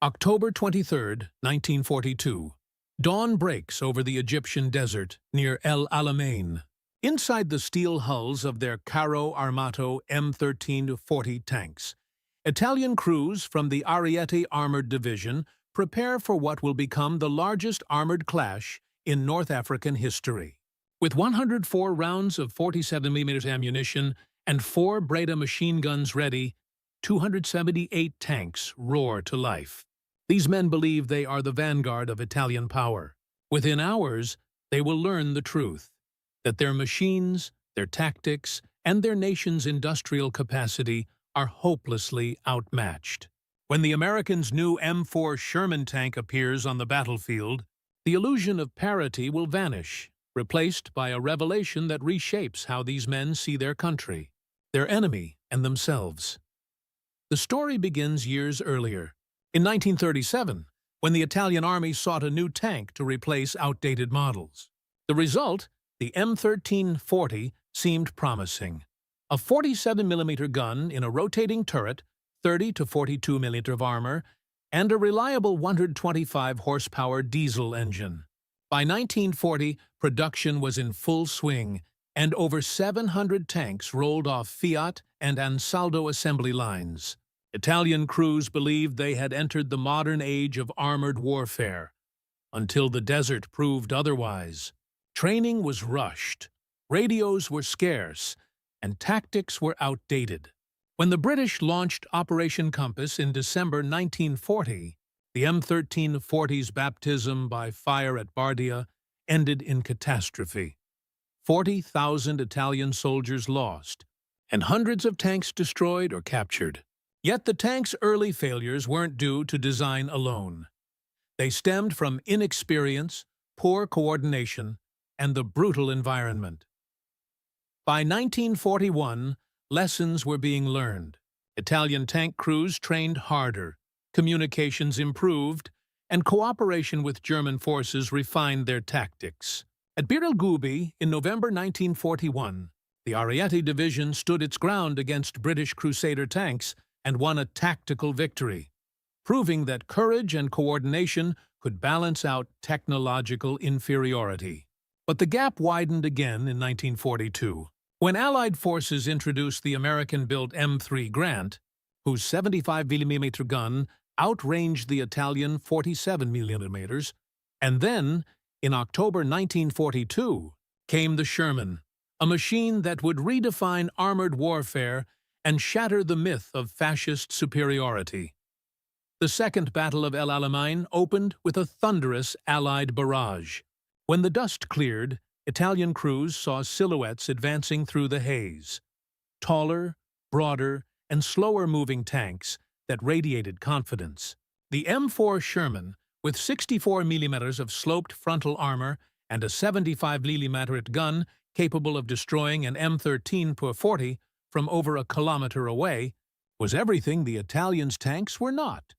October 23, 1942. Dawn breaks over the Egyptian desert near El Alamein. Inside the steel hulls of their Carro Armato M1340 tanks, Italian crews from the Ariete Armored Division prepare for what will become the largest armored clash in North African history. With 104 rounds of 47mm ammunition and 4 Bardia machine guns ready, 278 tanks roar to life. These men believe they are the vanguard of Italian power. Within hours, they will learn the truth, that their machines, their tactics, and their nation's industrial capacity are hopelessly outmatched. When the Americans' new M4 Sherman tank appears on the battlefield, the illusion of parity will vanish, replaced by a revelation that reshapes how these men see their country, their enemy, and themselves. The story begins years earlier, in 1937, when the Italian army sought a new tank to replace outdated models. The result, the M1340, seemed promising. A 47mm gun in a rotating turret, 30 to 42mm of armor, and a reliable 125-horsepower diesel engine. By 1940, production was in full swing, and over 700 tanks rolled off Fiat and Ansaldo assembly lines. Italian crews believed they had entered the modern age of armored warfare, until the desert proved otherwise. Training was rushed, radios were scarce, and tactics were outdated. When the British launched Operation Compass in December 1940, the M1340's baptism by fire at Bardia ended in catastrophe. 40,000 Italian soldiers lost, and hundreds of tanks destroyed or captured. Yet the tank's early failures weren't due to design alone. They stemmed from inexperience, poor coordination, and the brutal environment. By 1941, lessons were being learned. Italian tank crews trained harder, communications improved, and cooperation with German forces refined their tactics. At Bir el Gubi, in November 1941, the Ariete Division stood its ground against British Crusader tanks and won a tactical victory, proving that courage and coordination could balance out technological inferiority. But the gap widened again in 1942, when Allied forces introduced the American-built M3 Grant, whose 75mm gun outranged the Italian 47mm, and then, in October 1942, came the Sherman, a machine that would redefine armored warfare and shatter the myth of fascist superiority. The Second Battle of El Alamein opened with a thunderous Allied barrage. When the dust cleared, Italian crews saw silhouettes advancing through the haze. Taller, broader, and slower-moving tanks that radiated confidence. The M4 Sherman, with 64mm of sloped frontal armor and a 75mm gun capable of destroying an M1340 from over a kilometer away, was everything the Italians' tanks were not: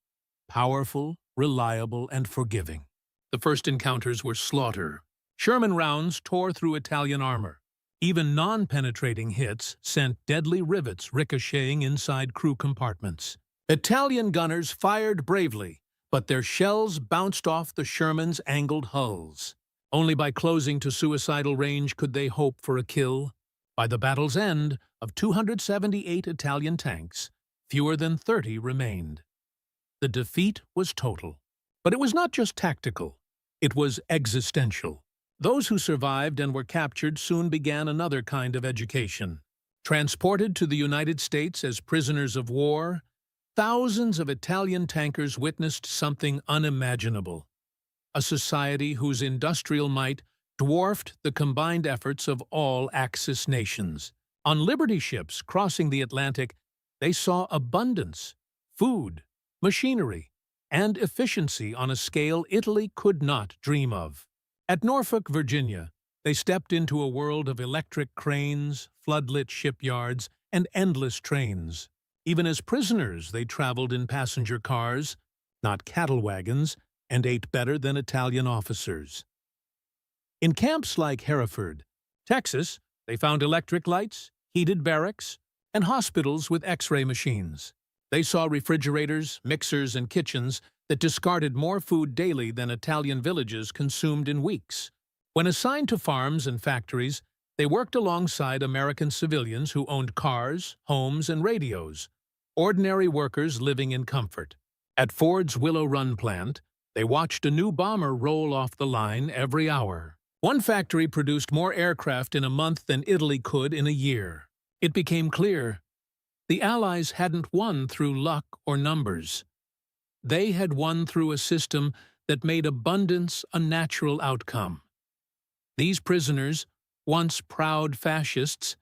powerful, reliable, and forgiving. The first encounters were slaughter. Sherman rounds tore through Italian armor. Even non-penetrating hits sent deadly rivets ricocheting inside crew compartments. Italian gunners fired bravely, but their shells bounced off the Sherman's angled hulls. Only by closing to suicidal range could they hope for a kill. By the battle's end, of 278 Italian tanks, fewer than 30 remained. The defeat was total. But it was not just tactical. It was existential. Those who survived and were captured soon began another kind of education. Transported to the United States as prisoners of war, thousands of Italian tankers witnessed something unimaginable: a society whose industrial might dwarfed the combined efforts of all Axis nations. On Liberty ships crossing the Atlantic, they saw abundance, food, machinery, and efficiency on a scale Italy could not dream of. At Norfolk, Virginia, they stepped into a world of electric cranes, floodlit shipyards, and endless trains. Even as prisoners, they traveled in passenger cars, not cattle wagons, and ate better than Italian officers. In camps like Hereford, Texas, they found electric lights, heated barracks, and hospitals with X-ray machines. They saw refrigerators, mixers, and kitchens that discarded more food daily than Italian villages consumed in weeks. When assigned to farms and factories, they worked alongside American civilians who owned cars, homes, and radios, ordinary workers living in comfort. At Ford's Willow Run plant, they watched a new bomber roll off the line every hour. One factory produced more aircraft in a month than Italy could in a year. It became clear the Allies hadn't won through luck or numbers. They had won through a system that made abundance a natural outcome. These prisoners, once proud fascists,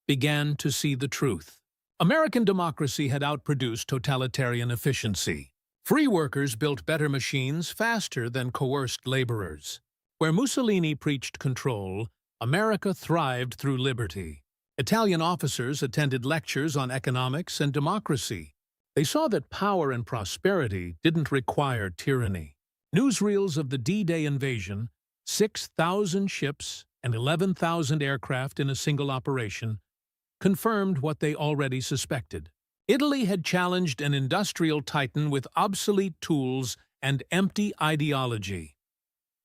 began to see the truth. American democracy had outproduced totalitarian efficiency. Free workers built better machines faster than coerced laborers. Where Mussolini preached control, America thrived through liberty. Italian officers attended lectures on economics and democracy. They saw that power and prosperity didn't require tyranny. Newsreels of the D-Day invasion, 6,000 ships and 11,000 aircraft in a single operation, confirmed what they already suspected. Italy had challenged an industrial titan with obsolete tools and empty ideology.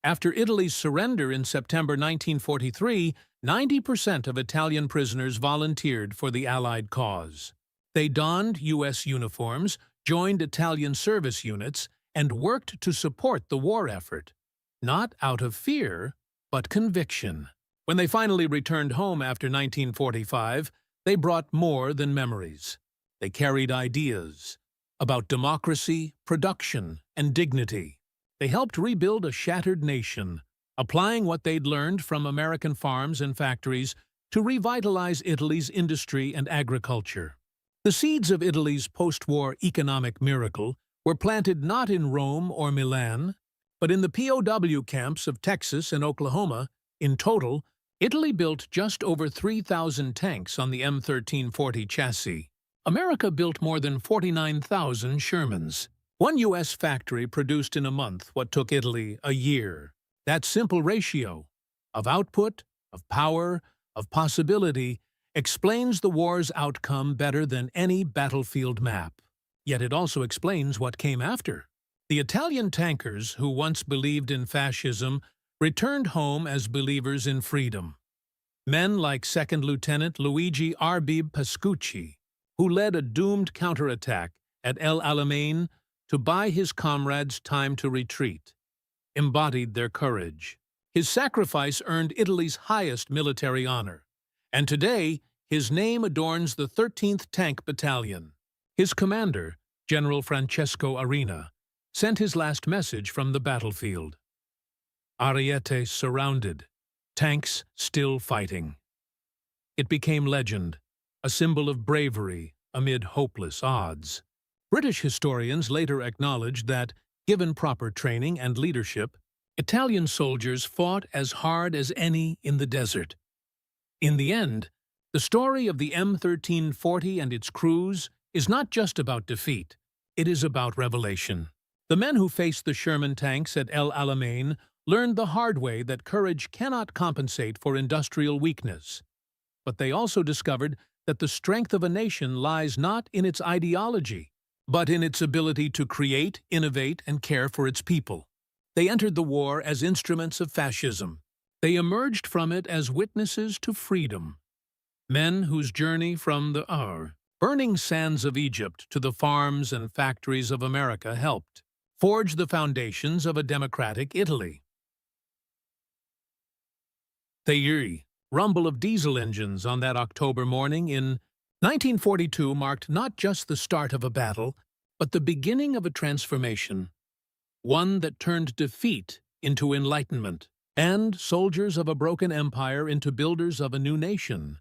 After Italy's surrender in September 1943, 90% of Italian prisoners volunteered for the Allied cause. They donned U.S. uniforms, joined Italian service units, and worked to support the war effort, not out of fear, but conviction. When they finally returned home after 1945, they brought more than memories. They carried ideas about democracy, production, and dignity. They helped rebuild a shattered nation, applying what they'd learned from American farms and factories to revitalize Italy's industry and agriculture. The seeds of Italy's post-war economic miracle were planted not in Rome or Milan, but in the POW camps of Texas and Oklahoma. In total, Italy built just over 3,000 tanks on the M1340 chassis. America built more than 49,000 Shermans. One U.S. factory produced in a month what took Italy a year. That simple ratio of output, of power, of possibility explains the war's outcome better than any battlefield map. Yet it also explains what came after. The Italian tankers, who once believed in fascism, returned home as believers in freedom. Men like Second Lieutenant Luigi Arbib Pascucci, who led a doomed counterattack at El Alamein to buy his comrades time to retreat, embodied their courage. His sacrifice earned Italy's highest military honor, and today his name adorns the 13th Tank Battalion. His commander, General Francesco Arena, sent his last message from the battlefield. Ariete surrounded, tanks still fighting. It became legend, a symbol of bravery amid hopeless odds. British historians later acknowledged that, given proper training and leadership, Italian soldiers fought as hard as any in the desert. In the end, the story of the M1340 and its crews is not just about defeat, it is about revelation. The men who faced the Sherman tanks at El Alamein learned the hard way that courage cannot compensate for industrial weakness. But they also discovered that the strength of a nation lies not in its ideology, but in its ability to create, innovate, and care for its people. They entered the war as instruments of fascism. They emerged from it as witnesses to freedom. Men whose journey from the burning sands of Egypt to the farms and factories of America helped forge the foundations of a democratic Italy. The eerie rumble of diesel engines on that October morning in 1942 marked not just the start of a battle, but the beginning of a transformation, one that turned defeat into enlightenment, and soldiers of a broken empire into builders of a new nation.